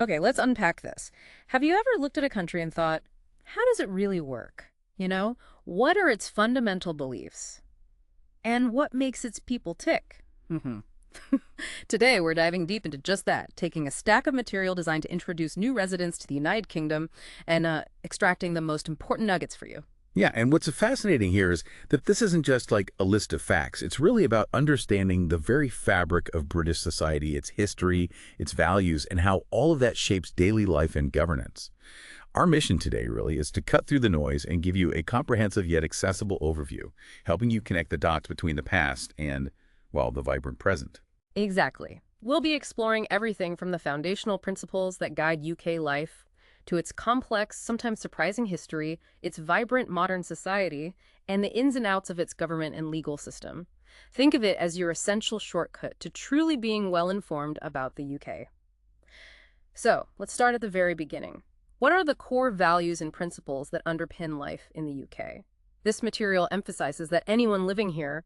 Okay, let's unpack this. Have you ever looked at a country and thought, how does it really work? You know, what are its fundamental beliefs? And what makes its people tick? hmm Today, we're diving deep into just that, taking a stack of material designed to introduce new residents to the United Kingdom and extracting the most important nuggets for you. Yeah, and what's fascinating here is that this isn't just like a list of facts. It's really about understanding the very fabric of British society, its history, its values, and how all of that shapes daily life and governance. Our mission today really is to cut through the noise and give you a comprehensive yet accessible overview, helping you connect the dots between the past and, well, the vibrant present. Exactly. We'll be exploring everything from the foundational principles that guide UK life to its complex, sometimes surprising history, its vibrant modern society, and the ins and outs of its government and legal system. Think of it as your essential shortcut to truly being well informed about the UK. So, let's start at the very beginning. What are the core values and principles that underpin life in the UK? This material emphasizes that anyone living here,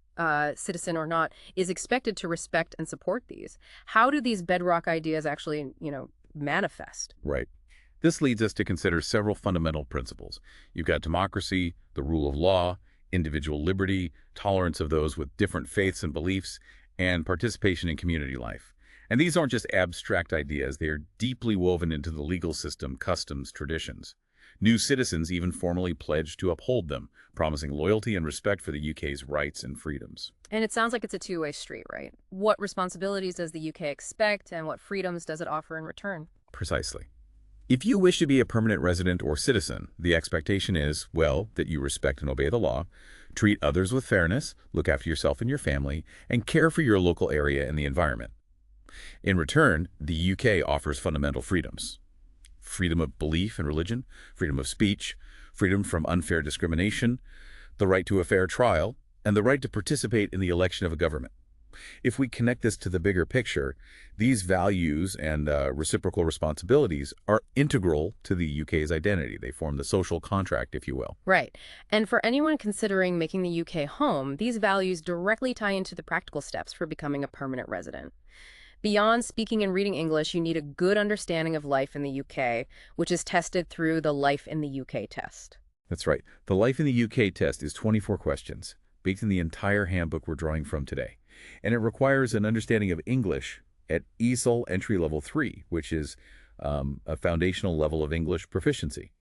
citizen or not, is expected to respect and support these. How do these bedrock ideas actually, manifest? Right. This leads us to consider several fundamental principles. You've got democracy, the rule of law, individual liberty, tolerance of those with different faiths and beliefs, and participation in community life. And these aren't just abstract ideas, they are deeply woven into the legal system, customs, traditions. New citizens even formally pledge to uphold them, promising loyalty and respect for the UK's rights and freedoms. And it sounds like it's a two-way street, right? What responsibilities does the UK expect, and what freedoms does it offer in return? Precisely. If you wish to be a permanent resident or citizen, the expectation is, well, that you respect and obey the law, treat others with fairness, look after yourself and your family, and care for your local area and the environment. In return, the UK offers fundamental freedoms. Freedom of belief and religion, freedom of speech, freedom from unfair discrimination, the right to a fair trial, and the right to participate in the election of a government. If we connect this to the bigger picture, these values and reciprocal responsibilities are integral to the UK's identity. They form the social contract, if you will. Right. And for anyone considering making the UK home, these values directly tie into the practical steps for becoming a permanent resident. Beyond speaking and reading English, you need a good understanding of life in the UK, which is tested through the Life in the UK test. That's right. The Life in the UK test is 24 questions, baked in the entire handbook we're drawing from today. And it requires an understanding of English at ESOL Entry Level 3, which is a foundational level of English proficiency.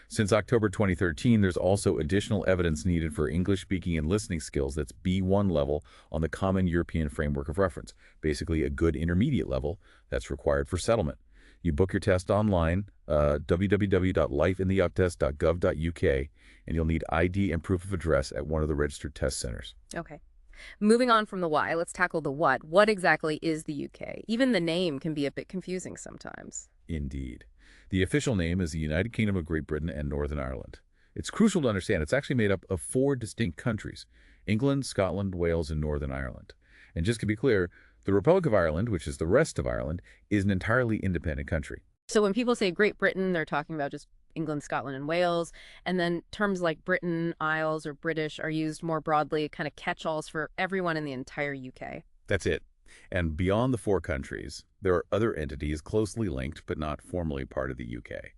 Since October 2013, there's also additional evidence needed for English speaking and listening skills that's B1 level on the Common European Framework of Reference, basically a good intermediate level that's required for settlement. You book your test online, www.lifeintheuktest.gov.uk, and you'll need ID and proof of address at one of the registered test centers. Okay. Moving on from the why, let's tackle the what. What exactly is the UK? Even the name can be a bit confusing sometimes. Indeed. The official name is the United Kingdom of Great Britain and Northern Ireland. It's crucial to understand it's actually made up of 4 distinct countries: England, Scotland, Wales, and Northern Ireland. And just to be clear, the Republic of Ireland, which is the rest of Ireland, is an entirely independent country. So when people say Great Britain, they're talking about just England, Scotland, and Wales. And then terms like Britain, Isles, or British are used more broadly, kind of catch-alls for everyone in the entire UK. That's it. And beyond the 4 countries, there are other entities closely linked but not formally part of the UK.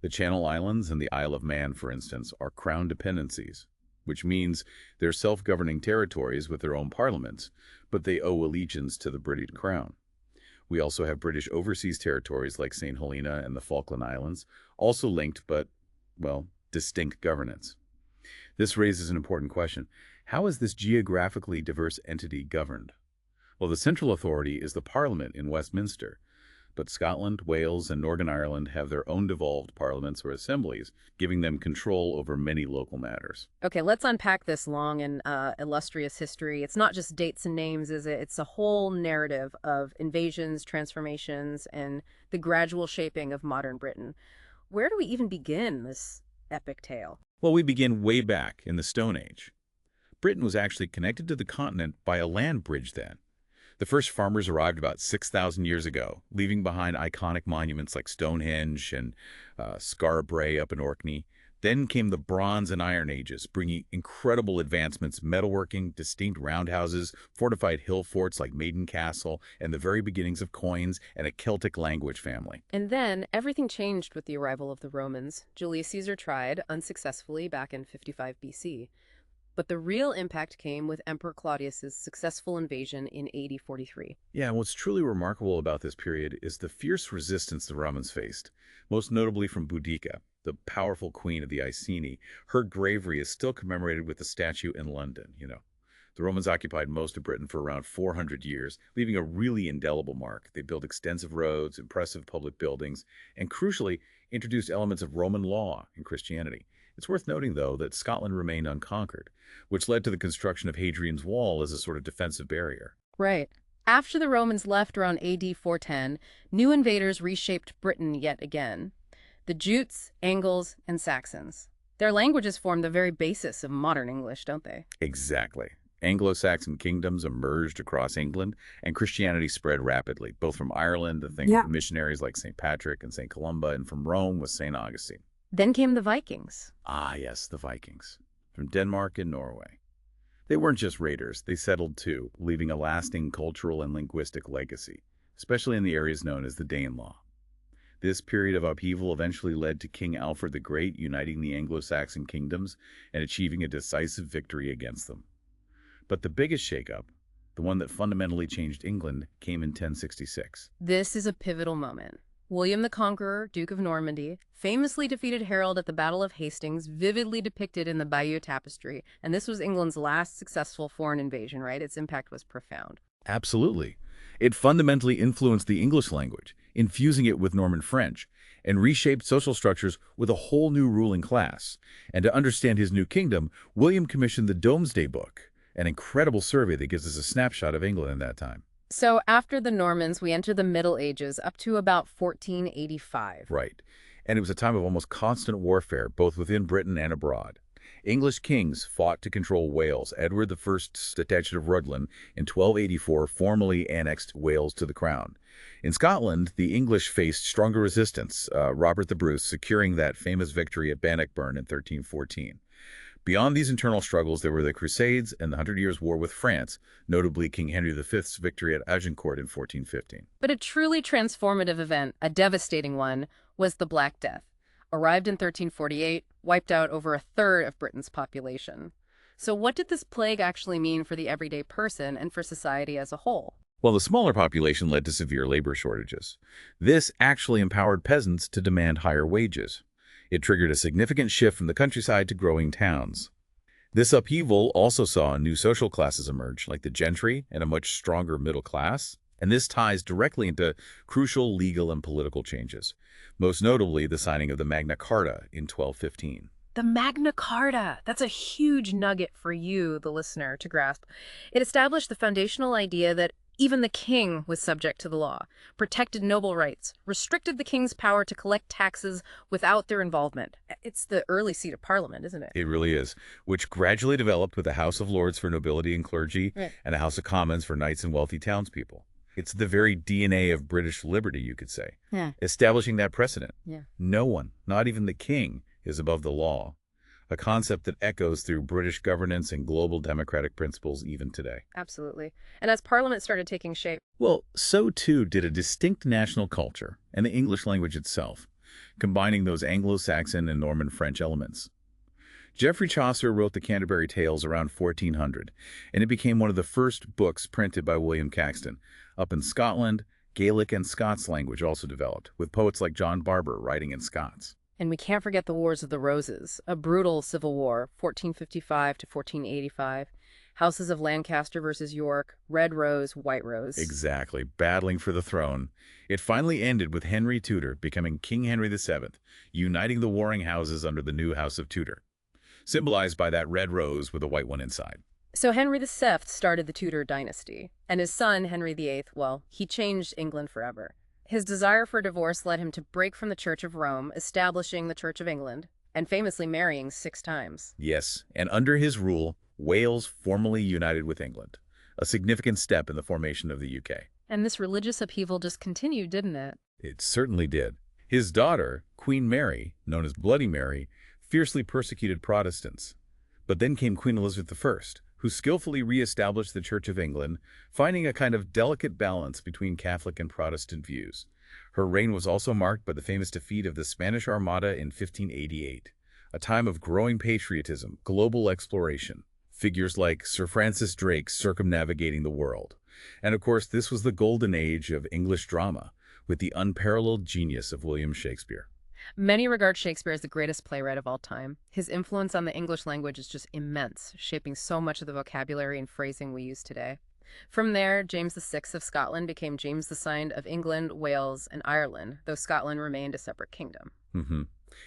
The Channel Islands and the Isle of Man, for instance, are crown dependencies, which means they're self-governing territories with their own parliaments, but they owe allegiance to the British Crown. We also have British overseas territories like St. Helena and the Falkland Islands, also linked but, well, distinct governance. This raises an important question. How is this geographically diverse entity governed? Well, the central authority is the Parliament in Westminster, but Scotland, Wales, and Northern Ireland have their own devolved parliaments or assemblies, giving them control over many local matters. Okay, let's unpack this long and illustrious history. It's not just dates and names, is it? It's a whole narrative of invasions, transformations, and the gradual shaping of modern Britain. Where do we even begin this epic tale? Well, we begin way back in the Stone Age. Britain was actually connected to the continent by a land bridge then. The first farmers arrived about 6,000 years ago, leaving behind iconic monuments like Stonehenge and Scarabray up in Orkney. Then came the Bronze and Iron Ages, bringing incredible advancements, metalworking, distinct roundhouses, fortified hill forts like Maiden Castle, and the very beginnings of coins and a Celtic language family. And then everything changed with the arrival of the Romans. Julius Caesar tried, unsuccessfully, back in 55 BC. But the real impact came with Emperor Claudius's successful invasion in AD 43. Yeah, and what's truly remarkable about this period is the fierce resistance the Romans faced, most notably from Boudica, the powerful queen of the Iceni. Her bravery is still commemorated with a statue in London. The Romans occupied most of Britain for around 400 years, leaving a really indelible mark. They built extensive roads, impressive public buildings, and crucially, introduced elements of Roman law and Christianity. It's worth noting, though, that Scotland remained unconquered, which led to the construction of Hadrian's Wall as a sort of defensive barrier. Right. After the Romans left around AD 410, new invaders reshaped Britain yet again. The Jutes, Angles, and Saxons. Their languages form the very basis of modern English, don't they? Exactly. Anglo-Saxon kingdoms emerged across England, and Christianity spread rapidly, both from Ireland, the thing of missionaries like St. Patrick and St. Columba, and from Rome with St. Augustine. Then came the Vikings. Ah, yes, the Vikings, from Denmark and Norway. They weren't just raiders, they settled too, leaving a lasting cultural and linguistic legacy, especially in the areas known as the Danelaw. This period of upheaval eventually led to King Alfred the Great uniting the Anglo-Saxon kingdoms and achieving a decisive victory against them. But the biggest shakeup, the one that fundamentally changed England, came in 1066. This is a pivotal moment. William the Conqueror, Duke of Normandy, famously defeated Harold at the Battle of Hastings, vividly depicted in the Bayeux Tapestry. And this was England's last successful foreign invasion, right? Its impact was profound. Absolutely. It fundamentally influenced the English language, infusing it with Norman French, and reshaped social structures with a whole new ruling class. And to understand his new kingdom, William commissioned the Domesday Book, an incredible survey that gives us a snapshot of England in that time. So after the Normans, we enter the Middle Ages up to about 1485. Right. And it was a time of almost constant warfare, both within Britain and abroad. English kings fought to control Wales. Edward I, Statute of Rhuddlan, in 1284 formally annexed Wales to the crown. In Scotland, the English faced stronger resistance, Robert the Bruce securing that famous victory at Bannockburn in 1314. Beyond these internal struggles, there were the Crusades and the Hundred Years' War with France, notably King Henry V's victory at Agincourt in 1415. But a truly transformative event, a devastating one, was the Black Death. Arrived in 1348, wiped out over a third of Britain's population. So what did this plague actually mean for the everyday person and for society as a whole? Well, the smaller population led to severe labor shortages. This actually empowered peasants to demand higher wages. It triggered a significant shift from the countryside to growing towns. This upheaval also saw new social classes emerge, like the gentry and a much stronger middle class, and this ties directly into crucial legal and political changes, most notably the signing of the Magna Carta in 1215. The Magna Carta. That's a huge nugget for you, the listener, to grasp. It established the foundational idea that even the king was subject to the law, protected noble rights, restricted the king's power to collect taxes without their involvement. It's the early seat of Parliament, isn't it? It really is, which gradually developed with a House of Lords for nobility and clergy, Right. and a House of Commons for knights and wealthy townspeople. It's the very DNA of British liberty, you could say, establishing that precedent. Yeah. No one, not even the king, is above the law, a concept that echoes through British governance and global democratic principles even today. Absolutely. And as Parliament started taking shape, Well, so too did a distinct national culture and the English language itself, combining those Anglo-Saxon and Norman French elements. Geoffrey Chaucer wrote the Canterbury Tales around 1400, and it became one of the first books printed by William Caxton. Up in Scotland, Gaelic and Scots language also developed, with poets like John Barber writing in Scots. and we can't forget the Wars of the Roses, a brutal civil war, 1455 to 1485. Houses of Lancaster versus York, Red Rose, White Rose. Exactly, battling for the throne. It finally ended with Henry Tudor becoming King Henry VII, uniting the warring houses under the new House of Tudor, symbolized by that red rose with a white one inside. So Henry VII started the Tudor dynasty, and his son, Henry VIII, well, he changed England forever. His desire for divorce led him to break from the Church of Rome, establishing the Church of England, and famously marrying 6 times. Yes, and under his rule, Wales formally united with England, a significant step in the formation of the UK. And this religious upheaval just continued, didn't it? It certainly did. His daughter, Queen Mary, known as Bloody Mary, fiercely persecuted Protestants. But then came Queen Elizabeth I, who skillfully re-established the Church of England, finding a kind of delicate balance between Catholic and Protestant views. Her reign was also marked by the famous defeat of the Spanish Armada in 1588, a time of growing patriotism, global exploration, figures like Sir Francis Drake circumnavigating the world. And of course, this was the golden age of English drama, with the unparalleled genius of William Shakespeare. Many regard Shakespeare as the greatest playwright of all time. His influence on the English language is just immense, shaping so much of the vocabulary and phrasing we use today. From there, James VI of Scotland became James II of England, Wales, and Ireland, though Scotland remained a separate kingdom. hmm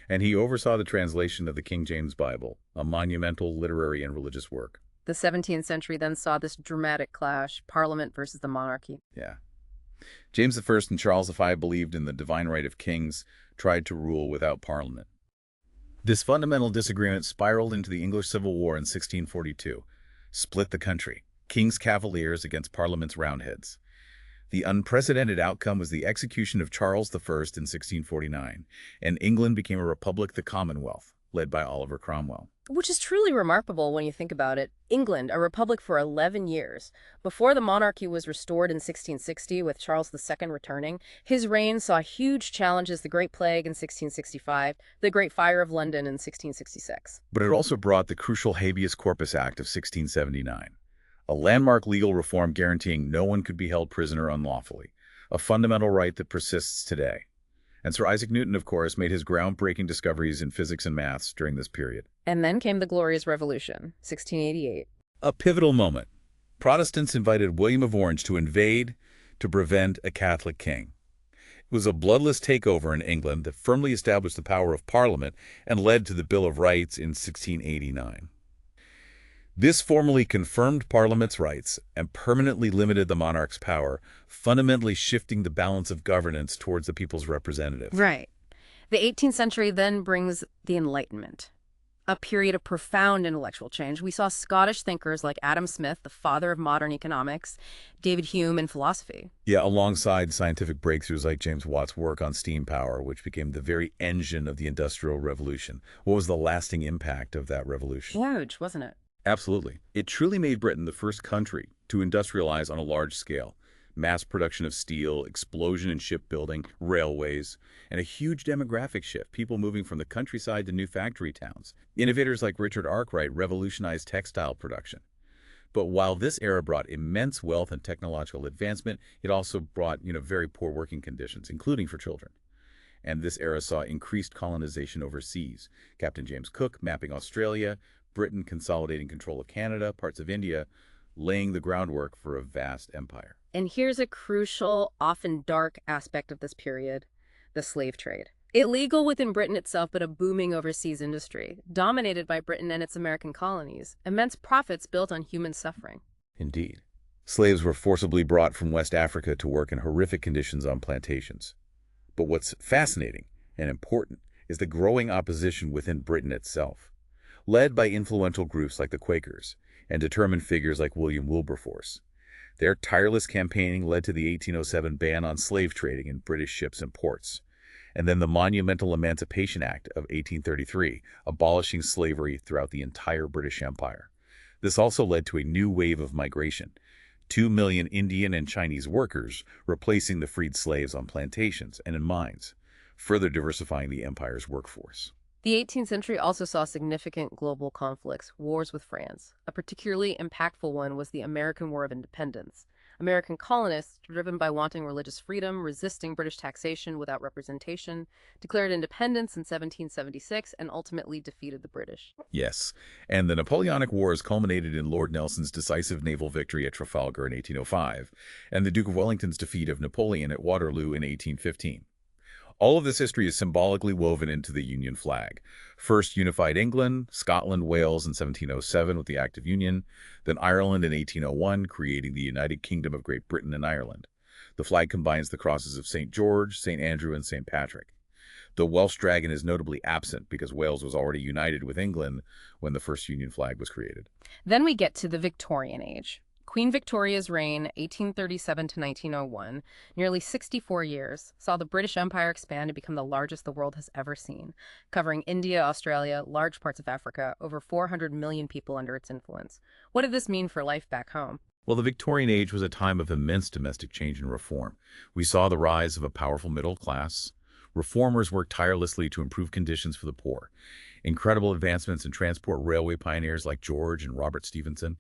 And he oversaw the translation of the King James Bible, a monumental literary and religious work. The 17th century then saw this dramatic clash, Parliament versus the monarchy. Yeah. James I and Charles V believed in the divine right of kings, tried to rule without parliament. This fundamental disagreement spiraled into the English Civil War in 1642, split the country, king's cavaliers against parliament's roundheads. The unprecedented outcome was the execution of Charles I in 1649, and England became a republic, the Commonwealth, led by Oliver Cromwell. Which is truly remarkable when you think about it. England, a republic for 11 years. Before the monarchy was restored in 1660 with Charles II returning, his reign saw huge challenges: the Great Plague in 1665, the Great Fire of London in 1666. But it also brought the crucial Habeas Corpus Act of 1679, a landmark legal reform guaranteeing no one could be held prisoner unlawfully, a fundamental right that persists today. And Sir Isaac Newton, of course, made his groundbreaking discoveries in physics and maths during this period. And then came the Glorious Revolution, 1688. A pivotal moment. Protestants invited William of Orange to invade to prevent a Catholic king. It was a bloodless takeover in England that firmly established the power of Parliament and led to the Bill of Rights in 1689. This formally confirmed Parliament's rights and permanently limited the monarch's power, fundamentally shifting the balance of governance towards the people's representative. Right. The 18th century then brings the Enlightenment, a period of profound intellectual change. We saw Scottish thinkers like Adam Smith, the father of modern economics, David Hume in philosophy. Yeah, alongside scientific breakthroughs like James Watt's work on steam power, which became the very engine of the Industrial Revolution. What was the lasting impact of that revolution? Huge, wasn't it? Absolutely. It truly made Britain the first country to industrialize on a large scale. Mass production of steel, explosion in shipbuilding, railways, and a huge demographic shift, people moving from the countryside to new factory towns. Innovators like Richard Arkwright revolutionized textile production. But while this era brought immense wealth and technological advancement, it also brought, very poor working conditions, including for children. And this era saw increased colonization overseas. Captain James Cook mapping Australia, Britain consolidating control of Canada, parts of India, laying the groundwork for a vast empire. And here's a crucial, often dark aspect of this period: the slave trade. Illegal within Britain itself, but a booming overseas industry, dominated by Britain and its American colonies. Immense profits built on human suffering. Indeed. Slaves were forcibly brought from West Africa to work in horrific conditions on plantations. But what's fascinating and important is the growing opposition within Britain itself, led by influential groups like the Quakers and determined figures like William Wilberforce. Their tireless campaigning led to the 1807 ban on slave trading in British ships and ports, and then the monumental Emancipation Act of 1833, abolishing slavery throughout the entire British Empire. This also led to a new wave of migration, 2 million Indian and Chinese workers replacing the freed slaves on plantations and in mines, further diversifying the empire's workforce. The 18th century also saw significant global conflicts, wars with France. A particularly impactful one was the American War of Independence. American colonists, driven by wanting religious freedom, resisting British taxation without representation, declared independence in 1776 and ultimately defeated the British. Yes, and the Napoleonic Wars culminated in Lord Nelson's decisive naval victory at Trafalgar in 1805, and the Duke of Wellington's defeat of Napoleon at Waterloo in 1815. All of this history is symbolically woven into the Union flag. First unified England, Scotland, Wales in 1707 with the Act of Union, then Ireland in 1801, creating the United Kingdom of Great Britain and Ireland. The flag combines the crosses of St. George, St. Andrew, and St. Patrick. The Welsh dragon is notably absent because Wales was already united with England when the first Union flag was created. Then we get to the Victorian Age. Queen Victoria's reign, 1837 to 1901, nearly 64 years, saw the British Empire expand and become the largest the world has ever seen, covering India, Australia, large parts of Africa, over 400 million people under its influence. What did this mean for life back home? Well, the Victorian age was a time of immense domestic change and reform. We saw the rise of a powerful middle class. Reformers worked tirelessly to improve conditions for the poor. Incredible advancements in transport, railway pioneers like George and Robert Stephenson,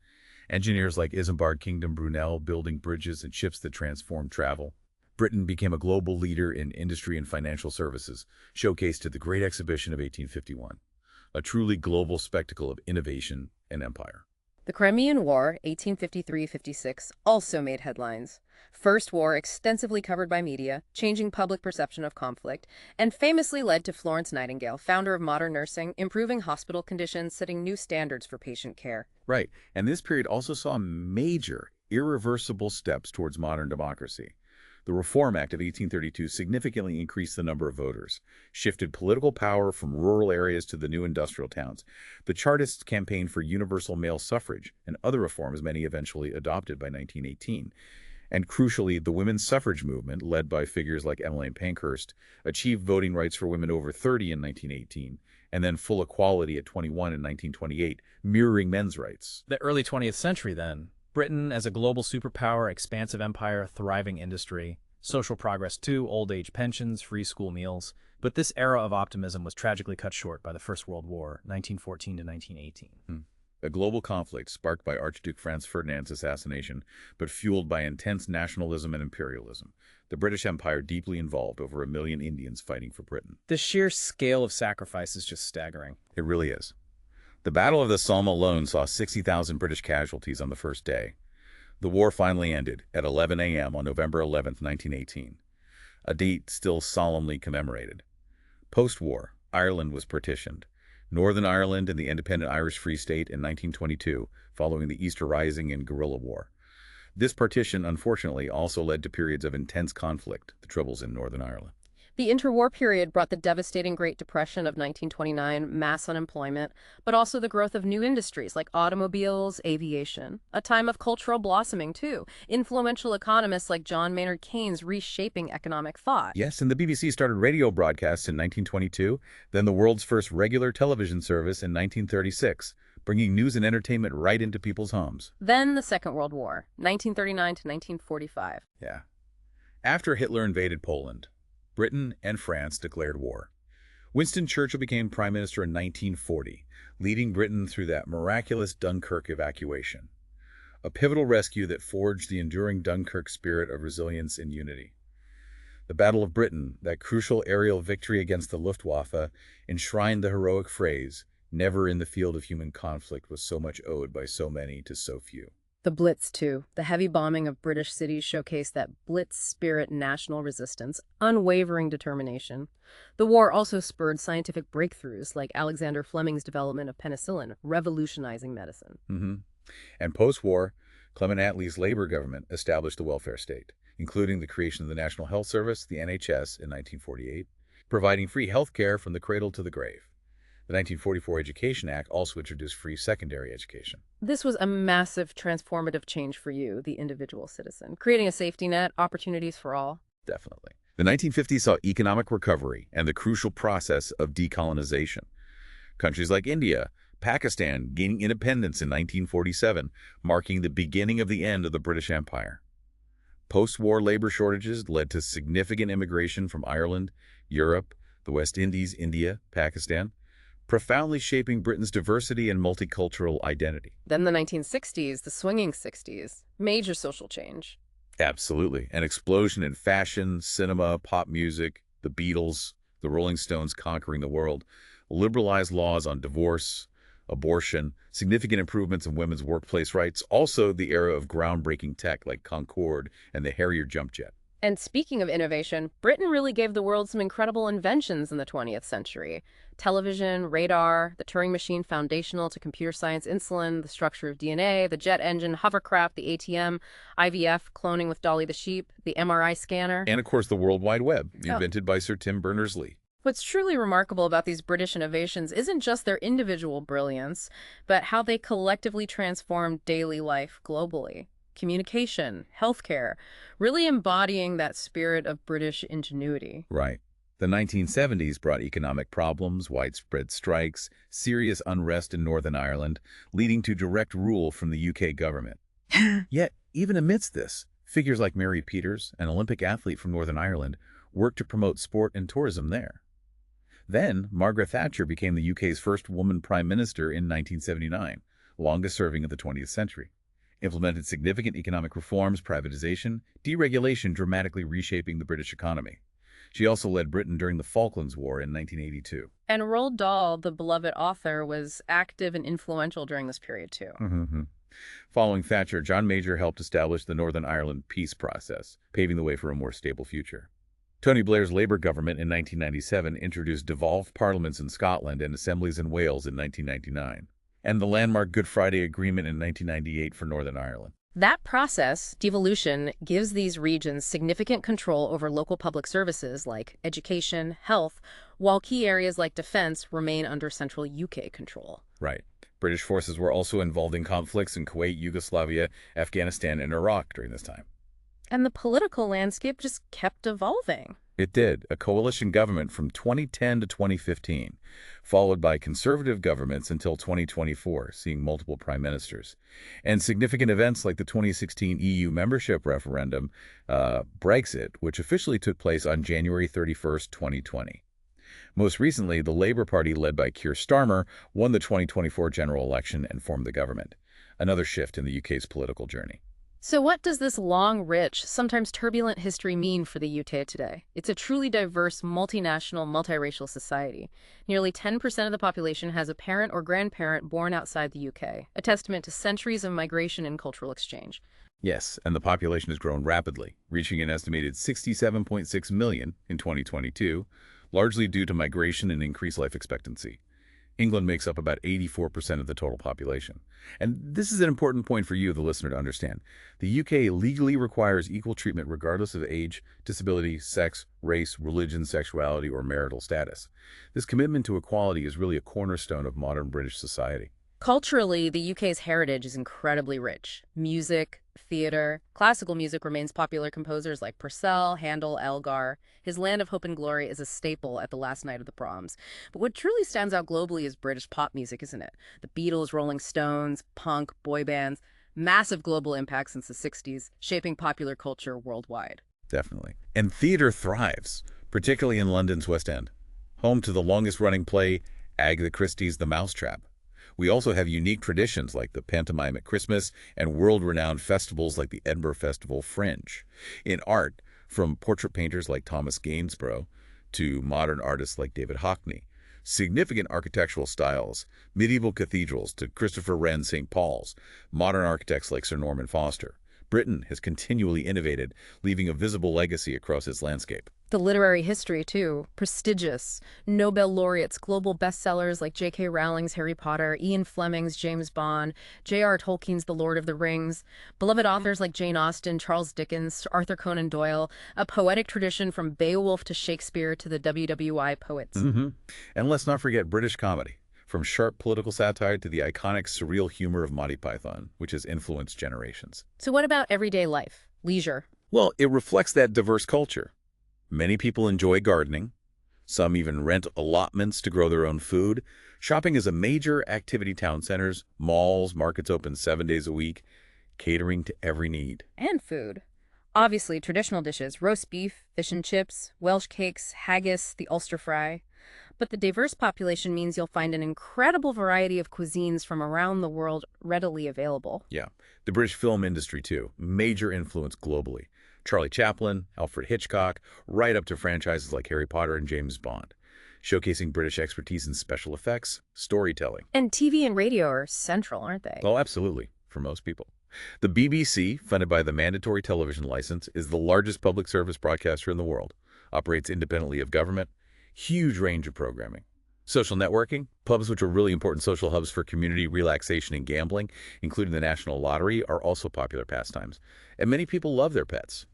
engineers like Isambard Kingdom Brunel building bridges and ships that transformed travel. Britain became a global leader in industry and financial services, showcased at the Great Exhibition of 1851, a truly global spectacle of innovation and empire. The Crimean War, 1853-56, also made headlines. First war extensively covered by media, changing public perception of conflict, and famously led to Florence Nightingale, founder of modern nursing, improving hospital conditions, setting new standards for patient care. Right, and this period also saw major, irreversible steps towards modern democracy. The Reform Act of 1832 significantly increased the number of voters, shifted political power from rural areas to the new industrial towns. The Chartists campaigned for universal male suffrage and other reforms, many eventually adopted by 1918. And crucially, the women's suffrage movement, led by figures like Emmeline Pankhurst, achieved voting rights for women over 30 in 1918, and then full equality at 21 in 1928, mirroring men's rights. The early 20th century, then. Britain as a global superpower, expansive empire, thriving industry, social progress too, old age pensions, free school meals. But this era of optimism was tragically cut short by the First World War, 1914 to 1918. A global conflict sparked by Archduke Franz Ferdinand's assassination, but fueled by intense nationalism and imperialism. The British Empire deeply involved over 1 million Indians fighting for Britain. The sheer scale of sacrifice is just staggering. It really is. The Battle of the Somme alone saw 60,000 British casualties on the first day. The war finally ended at 11 a.m. on November 11, 1918, a date still solemnly commemorated. Post-war, Ireland was partitioned. Northern Ireland and the independent Irish Free State in 1922, following the Easter Rising and guerrilla war. This partition, unfortunately, also led to periods of intense conflict, the Troubles in Northern Ireland. The interwar period brought the devastating Great Depression of 1929, mass unemployment, but also the growth of new industries like automobiles, aviation. A time of cultural blossoming, too. Influential economists like John Maynard Keynes reshaping economic thought. Yes, and the BBC started radio broadcasts in 1922, then the world's first regular television service in 1936, bringing news and entertainment right into people's homes. Then the Second World War, 1939 to 1945. Yeah. After Hitler invaded Poland, Britain and France declared war. Winston Churchill became Prime Minister in 1940, leading Britain through that miraculous Dunkirk evacuation, a pivotal rescue that forged the enduring Dunkirk spirit of resilience and unity. The Battle of Britain, that crucial aerial victory against the Luftwaffe, enshrined the heroic phrase, "Never in the field of human conflict was so much owed by so many to so few." The Blitz, too. The heavy bombing of British cities showcased that Blitz spirit, national resistance, unwavering determination. The war also spurred scientific breakthroughs like Alexander Fleming's development of penicillin, revolutionizing medicine. And post-war, Clement Attlee's Labour government established the welfare state, including the creation of the National Health Service, the NHS, in 1948, providing free health care from the cradle to the grave. The 1944 Education Act also introduced free secondary education. This was a massive transformative change for you, the individual citizen, creating a safety net, opportunities for all. Definitely. The 1950s saw economic recovery and the crucial process of decolonization. Countries like India, Pakistan gaining independence in 1947, marking the beginning of the end of the British Empire. Post-war labor shortages led to significant immigration from Ireland, Europe, the West Indies, India, Pakistan, profoundly shaping Britain's diversity and multicultural identity. Then the 1960s, the swinging 60s, major social change. Absolutely. An explosion in fashion, cinema, pop music, the Beatles, the Rolling Stones conquering the world, liberalized laws on divorce, abortion, significant improvements in women's workplace rights, also the era of groundbreaking tech like Concorde and the Harrier jump jet. And speaking of innovation, Britain really gave the world some incredible inventions in the 20th century. Television, radar, the Turing machine foundational to computer science, insulin, the structure of DNA, the jet engine, hovercraft, the ATM, IVF, cloning with Dolly the sheep, the MRI scanner. And of course the World Wide Web, invented by Sir Tim Berners-Lee. What's truly remarkable about these British innovations isn't just their individual brilliance, but how they collectively transformed daily life globally. communication, healthcare, really embodying that spirit of British ingenuity. Right. The 1970s brought economic problems, widespread strikes, serious unrest in Northern Ireland, leading to direct rule from the UK government. Yet, even amidst this, figures like Mary Peters, an Olympic athlete from Northern Ireland, worked to promote sport and tourism there. Then, Margaret Thatcher became the UK's first woman prime minister in 1979, longest serving of the 20th century. Implemented significant economic reforms, privatization, deregulation, dramatically reshaping the British economy. She also led Britain during the Falklands War in 1982. And Roald Dahl, the beloved author, was active and influential during this period, too. Following Thatcher, John Major helped establish the Northern Ireland peace process, paving the way for a more stable future. Tony Blair's Labour government in 1997 introduced devolved parliaments in Scotland and assemblies in Wales in 1999, and the landmark Good Friday Agreement in 1998 for Northern Ireland. That process, devolution, gives these regions significant control over local public services like education, health, while key areas like defense remain under central UK control. Right. British forces were also involved in conflicts in Kuwait, Yugoslavia, Afghanistan, and Iraq during this time. And the political landscape just kept evolving. It did, a coalition government from 2010 to 2015, followed by conservative governments until 2024, seeing multiple prime ministers. And significant events like the 2016 EU membership referendum, Brexit, which officially took place on January 31st, 2020. Most recently, the Labour Party, led by Keir Starmer, won the 2024 general election and formed the government, another shift in the UK's political journey. So what does this long, rich, sometimes turbulent history mean for the UK today? It's a truly diverse, multinational, multiracial society. Nearly 10% of the population has a parent or grandparent born outside the UK, a testament to centuries of migration and cultural exchange. Yes, and the population has grown rapidly, reaching an estimated 67.6 million in 2022, largely due to migration and increased life expectancy. England makes up about 84% of the total population. And this is an important point for you, the listener, to understand. The UK legally requires equal treatment regardless of age, disability, sex, race, religion, sexuality, or marital status. This commitment to equality is really a cornerstone of modern British society. Culturally, the UK's heritage is incredibly rich. Music, theater, classical music remains popular. Composers like Purcell, Handel, Elgar. His Land of Hope and Glory is a staple at the last night of the proms. But what truly stands out globally is British pop music, isn't it? The Beatles, Rolling Stones, punk, boy bands, massive global impact since the 60s, shaping popular culture worldwide. Definitely. And theater thrives, particularly in London's West End, home to the longest-running play, Agatha Christie's The Mousetrap. We also have unique traditions like the pantomime at Christmas and world-renowned festivals like the Edinburgh Festival Fringe. In art, from portrait painters like Thomas Gainsborough to modern artists like David Hockney, significant architectural styles, medieval cathedrals to Christopher Wren's St. Paul's, modern architects like Sir Norman Foster. Britain has continually innovated, leaving a visible legacy across its landscape. The literary history, too. Prestigious. Nobel laureates, global bestsellers like J.K. Rowling's Harry Potter, Ian Fleming's James Bond, J.R. Tolkien's The Lord of the Rings, beloved authors like Jane Austen, Charles Dickens, Arthur Conan Doyle, a poetic tradition from Beowulf to Shakespeare to the WWI poets. And let's not forget British comedy, from sharp political satire to the iconic surreal humor of Monty Python, which has influenced generations. So what about everyday life? Leisure? Well, it reflects that diverse culture. Many people enjoy gardening. Some even rent allotments to grow their own food. Shopping is a major activity. Town centers, malls, markets open 7 days a week, catering to every need. And food. Obviously, traditional dishes, roast beef, fish and chips, Welsh cakes, haggis, the Ulster fry. But the diverse population means you'll find an incredible variety of cuisines from around the world readily available. Yeah, the British film industry, too. Major influence globally. Charlie Chaplin, Alfred Hitchcock, right up to franchises like Harry Potter and James Bond, showcasing British expertise in special effects, storytelling. And TV and radio are central, aren't they? Oh, absolutely, for most people. The BBC, funded by the mandatory television license, is the largest public service broadcaster in the world, operates independently of government, huge range of programming. Social networking, pubs which are really important social hubs for community relaxation and gambling, including the National Lottery, are also popular pastimes. And many people love their pets.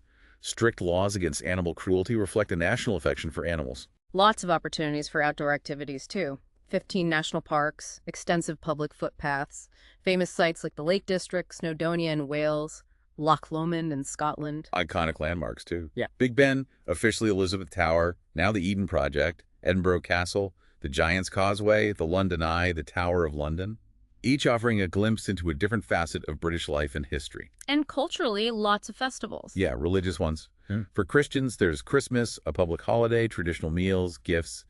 Strict laws against animal cruelty reflect a national affection for animals. Lots of opportunities for outdoor activities, too. 15 national parks, extensive public footpaths, famous sites like the Lake District, Snowdonia in Wales, Loch Lomond in Scotland. Iconic landmarks, too. Yeah. Big Ben, officially Elizabeth Tower, now the Eden Project, Edinburgh Castle, the Giant's Causeway, the London Eye, the Tower of London, each offering a glimpse into a different facet of British life and history. And culturally, lots of festivals. Yeah, religious ones. Hmm. For Christians, there's Christmas, a public holiday, traditional meals, gifts,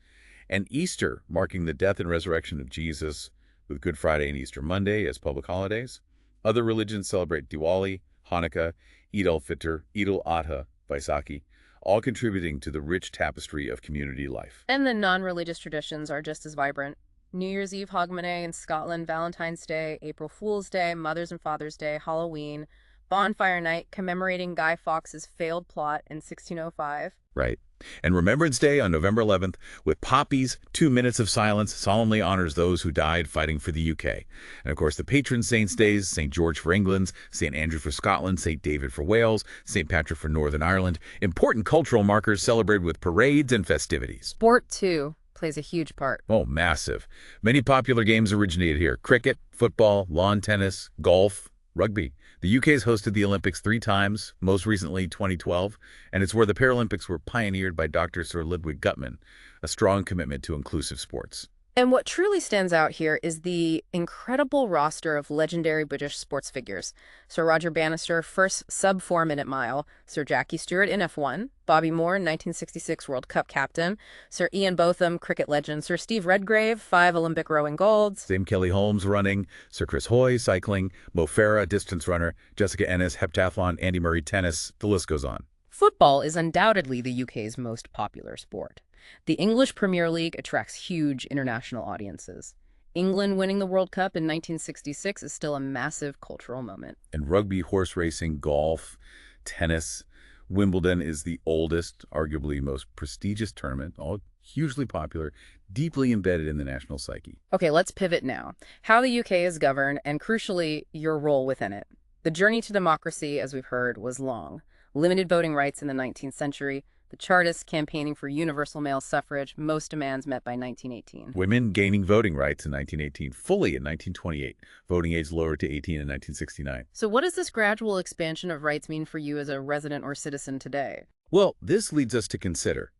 and Easter, marking the death and resurrection of Jesus, with Good Friday and Easter Monday as public holidays. Other religions celebrate Diwali, Hanukkah, Eid al-Fitr, Eid al-Adha, Vaisakhi, all contributing to the rich tapestry of community life. And the non-religious traditions are just as vibrant. New Year's Eve, Hogmanay in Scotland, Valentine's Day, April Fool's Day, Mother's and Father's Day, Halloween, Bonfire Night commemorating Guy Fawkes' failed plot in 1605. Right. And Remembrance Day on November 11th, with poppies, 2 minutes of silence, solemnly honors those who died fighting for the UK. And of course, the patron saints' days, St. George for England, St. Andrew for Scotland, St. David for Wales, St. Patrick for Northern Ireland, important cultural markers celebrated with parades and festivities. Sport, too, plays a huge part. Oh, massive. Many popular games originated here. Cricket, football, lawn tennis, golf, rugby. The UK has hosted the Olympics 3 times, most recently 2012, and it's where the Paralympics were pioneered by Dr. Sir Ludwig Guttmann, a strong commitment to inclusive sports. And what truly stands out here is the incredible roster of legendary British sports figures. Sir Roger Bannister, first sub-4-minute mile. Sir Jackie Stewart in F1. Bobby Moore, 1966 World Cup captain. Sir Ian Botham, cricket legend. Sir Steve Redgrave, 5 Olympic rowing golds. Dame Kelly Holmes running, Sir Chris Hoy cycling, Mo Farah distance runner, Jessica Ennis heptathlon, Andy Murray tennis, the list goes on. Football is undoubtedly the UK's most popular sport. The English Premier League attracts huge international audiences. England winning the World Cup in 1966 is still a massive cultural moment. And rugby, horse racing, golf, tennis. Wimbledon is the oldest, arguably most prestigious tournament, all hugely popular, deeply embedded in the national psyche. Okay, let's pivot now. How the UK is governed, and crucially, your role within it. The journey to democracy, as we've heard, was long. Limited voting rights in the 19th century, the Chartists campaigning for universal male suffrage, most demands met by 1918. Women gaining voting rights in 1918, fully in 1928, voting age lowered to 18 in 1969. So what does this gradual expansion of rights mean for you as a resident or citizen today? Well, this leads us to consider,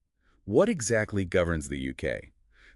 what exactly governs the UK?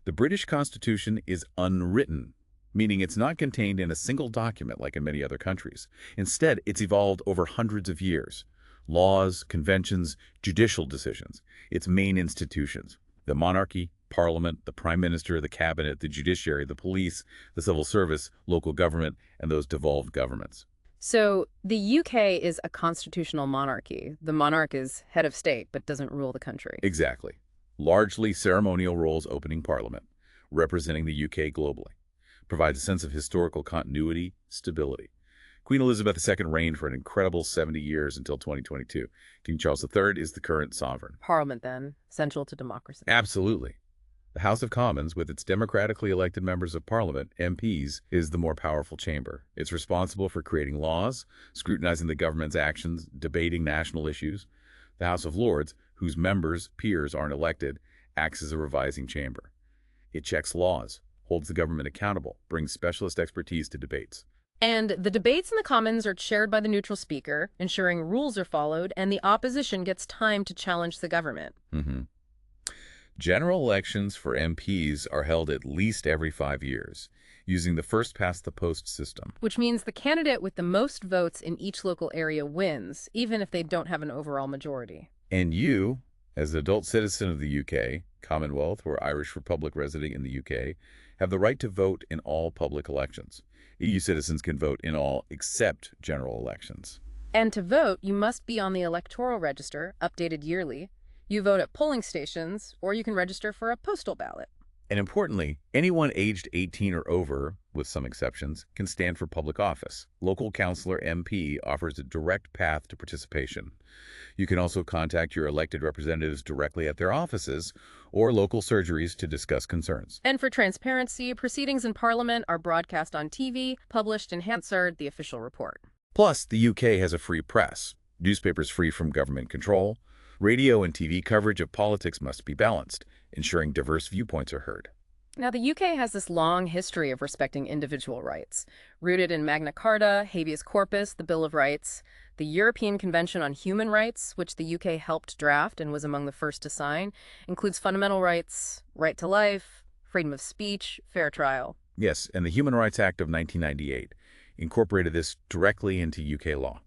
The British Constitution is unwritten, meaning it's not contained in a single document like in many other countries. Instead, it's evolved over hundreds of years. Laws, conventions, judicial decisions, its main institutions, the monarchy, parliament, the prime minister, the cabinet, the judiciary, the police, the civil service, local government, and those devolved governments. So the UK is a constitutional monarchy. The monarch is head of state, but doesn't rule the country. Exactly. Largely ceremonial roles opening parliament, representing the UK globally, provides a sense of historical continuity, stability. Queen Elizabeth II reigned for an incredible 70 years until 2022. King Charles III is the current sovereign. Parliament, then, central to democracy. Absolutely. The House of Commons, with its democratically elected members of Parliament, MPs, is the more powerful chamber. It's responsible for creating laws, scrutinizing the government's actions, debating national issues. The House of Lords, whose members, peers, aren't elected, acts as a revising chamber. It checks laws, holds the government accountable, brings specialist expertise to debates. And the debates in the Commons are chaired by the neutral speaker, ensuring rules are followed and the opposition gets time to challenge the government. General elections for MPs are held at least every 5 years, using the first-past-the-post system. Which means the candidate with the most votes in each local area wins, even if they don't have an overall majority. And you, as an adult citizen of the UK, Commonwealth, or Irish Republic residing in the UK, have the right to vote in all public elections. EU citizens can vote in all except general elections. And to vote, you must be on the electoral register, updated yearly. You vote at polling stations, or you can register for a postal ballot. And importantly, anyone aged 18 or over, with some exceptions, can stand for public office. Local councillor MP offers a direct path to participation. You can also contact your elected representatives directly at their offices or local surgeries to discuss concerns. And for transparency, proceedings in Parliament are broadcast on TV, published in Hansard, the official report. Plus, the UK has a free press, newspapers free from government control. Radio and TV coverage of politics must be balanced, ensuring diverse viewpoints are heard. Now, the UK has this long history of respecting individual rights, rooted in Magna Carta, habeas corpus, the Bill of Rights. The European Convention on Human Rights, which the UK helped draft and was among the first to sign, includes fundamental rights, right to life, freedom of speech, fair trial. Yes, and the Human Rights Act of 1998 incorporated this directly into UK law.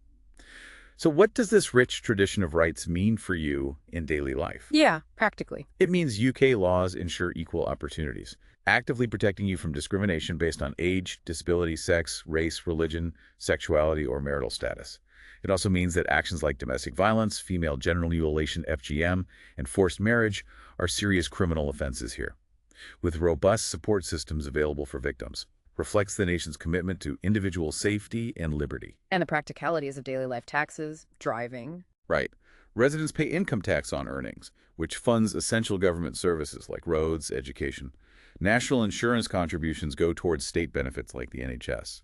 So what does this rich tradition of rights mean for you in daily life? Yeah, practically. It means UK laws ensure equal opportunities, actively protecting you from discrimination based on age, disability, sex, race, religion, sexuality, or marital status. It also means that actions like domestic violence, female genital mutilation, FGM, and forced marriage are serious criminal offenses here, with robust support systems available for victims. Reflects the nation's commitment to individual safety and liberty. And the practicalities of daily life taxes, driving. Right. Residents pay income tax on earnings, which funds essential government services like roads, education. National insurance contributions go towards state benefits like the NHS.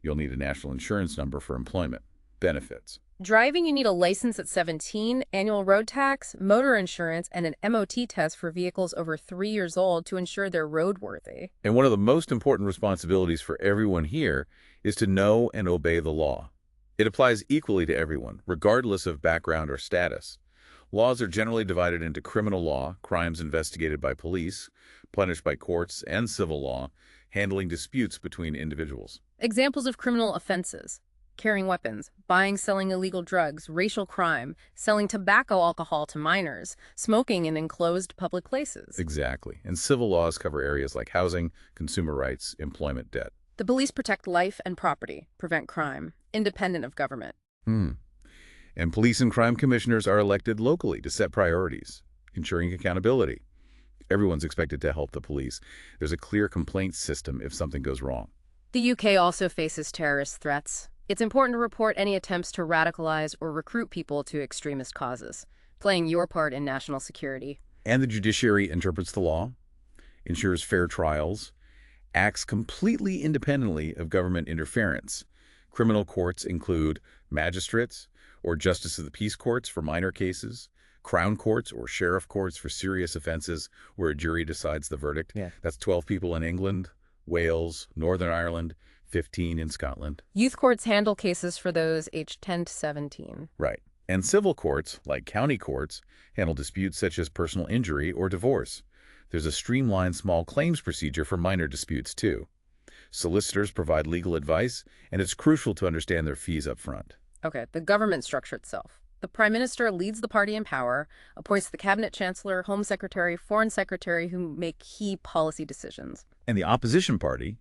You'll need a national insurance number for employment. Benefits. Driving, you need a license at 17, annual road tax, motor insurance, and an MOT test for vehicles over 3 years old to ensure they're roadworthy. And one of the most important responsibilities for everyone here is to know and obey the law. It applies equally to everyone, regardless of background or status. Laws are generally divided into criminal law, crimes investigated by police, punished by courts, and civil law, handling disputes between individuals. Examples of criminal offenses: carrying weapons, buying, selling illegal drugs, racial crime, selling tobacco alcohol to minors, smoking in enclosed public places. Exactly. And civil laws cover areas like housing, consumer rights, employment, debt. The police protect life and property, prevent crime, independent of government. And police and crime commissioners are elected locally to set priorities, ensuring accountability. Everyone's expected to help the police. There's a clear complaint system if something goes wrong. The UK also faces terrorist threats. It's important to report any attempts to radicalize or recruit people to extremist causes, playing your part in national security. And the judiciary interprets the law, ensures fair trials, acts completely independently of government interference. Criminal courts include magistrates or justice of the peace courts for minor cases, crown courts or sheriff courts for serious offenses where a jury decides the verdict. Yeah. That's 12 people in England, Wales, Northern Ireland, 15 in Scotland. Youth courts handle cases for those aged 10 to 17. Right. And civil courts, like county courts, handle disputes such as personal injury or divorce. There's a streamlined small claims procedure for minor disputes, too. Solicitors provide legal advice, and it's crucial to understand their fees up front. Okay, the government structure itself. The Prime Minister leads the party in power, appoints the Cabinet Chancellor, Home Secretary, Foreign Secretary, who make key policy decisions. And the opposition party,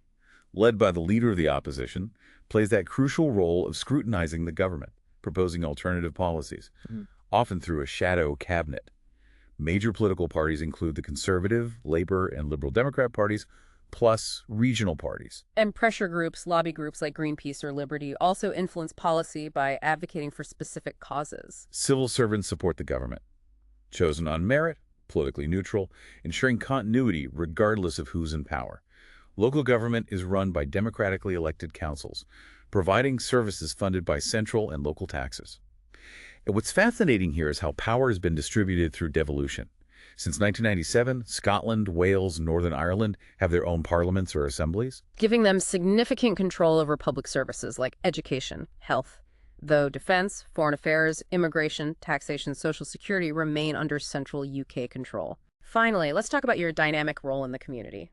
led by the leader of the opposition, plays that crucial role of scrutinizing the government, proposing alternative policies, often through a shadow cabinet. Major political parties include the Conservative, Labour, and Liberal Democrat parties, plus regional parties. And pressure groups, lobby groups like Greenpeace or Liberty also influence policy by advocating for specific causes. Civil servants support the government, chosen on merit, politically neutral, ensuring continuity regardless of who's in power. Local government is run by democratically elected councils, providing services funded by central and local taxes. And what's fascinating here is how power has been distributed through devolution. Since 1997, Scotland, Wales, Northern Ireland have their own parliaments or assemblies, giving them significant control over public services like education, health, though defense, foreign affairs, immigration, taxation, social security remain under central UK control. Finally, let's talk about your dynamic role in the community.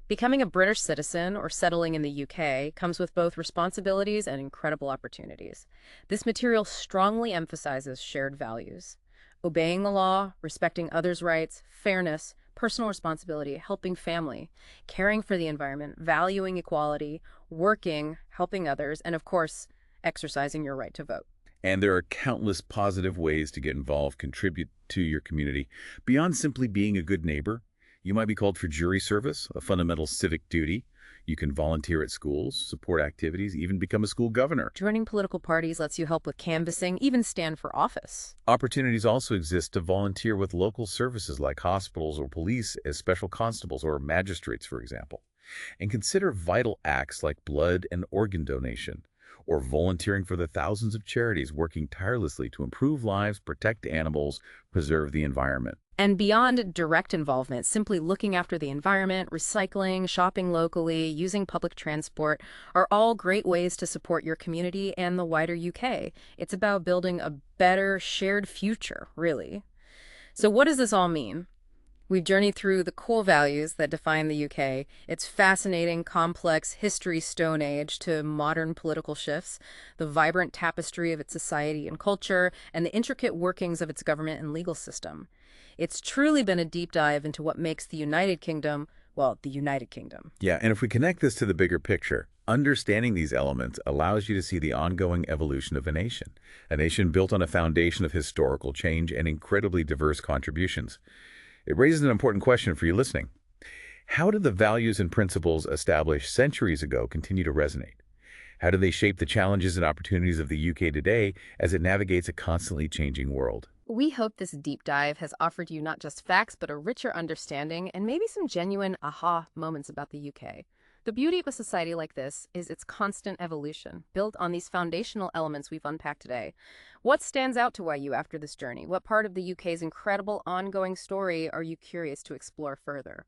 Becoming a British citizen or settling in the UK comes with both responsibilities and incredible opportunities. This material strongly emphasizes shared values: obeying the law, respecting others' rights, fairness, personal responsibility, helping family, caring for the environment, valuing equality, working, helping others, and of course, exercising your right to vote. And there are countless positive ways to get involved, contribute to your community. Beyond simply being a good neighbor, you might be called for jury service, a fundamental civic duty. You can volunteer at schools, support activities, even become a school governor. Joining political parties lets you help with canvassing, even stand for office. Opportunities also exist to volunteer with local services like hospitals or police as special constables or magistrates, for example. And consider vital acts like blood and organ donation, or volunteering for the thousands of charities working tirelessly to improve lives, protect animals, preserve the environment. And beyond direct involvement, simply looking after the environment, recycling, shopping locally, using public transport are all great ways to support your community and the wider UK. It's about building a better shared future, really. So what does this all mean? We've journeyed through the core values that define the UK, its fascinating, complex history Stone Age to modern political shifts, the vibrant tapestry of its society and culture, and the intricate workings of its government and legal system. It's truly been a deep dive into what makes the United Kingdom, well, the United Kingdom. Yeah, and if we connect this to the bigger picture, understanding these elements allows you to see the ongoing evolution of a nation built on a foundation of historical change and incredibly diverse contributions. It raises an important question for you listening. How do the values and principles established centuries ago continue to resonate? How do they shape the challenges and opportunities of the UK today as it navigates a constantly changing world? We hope this deep dive has offered you not just facts, but a richer understanding and maybe some genuine aha moments about the UK. The beauty of a society like this is its constant evolution, built on these foundational elements we've unpacked today. What stands out to you after this journey? What part of the UK's incredible ongoing story are you curious to explore further?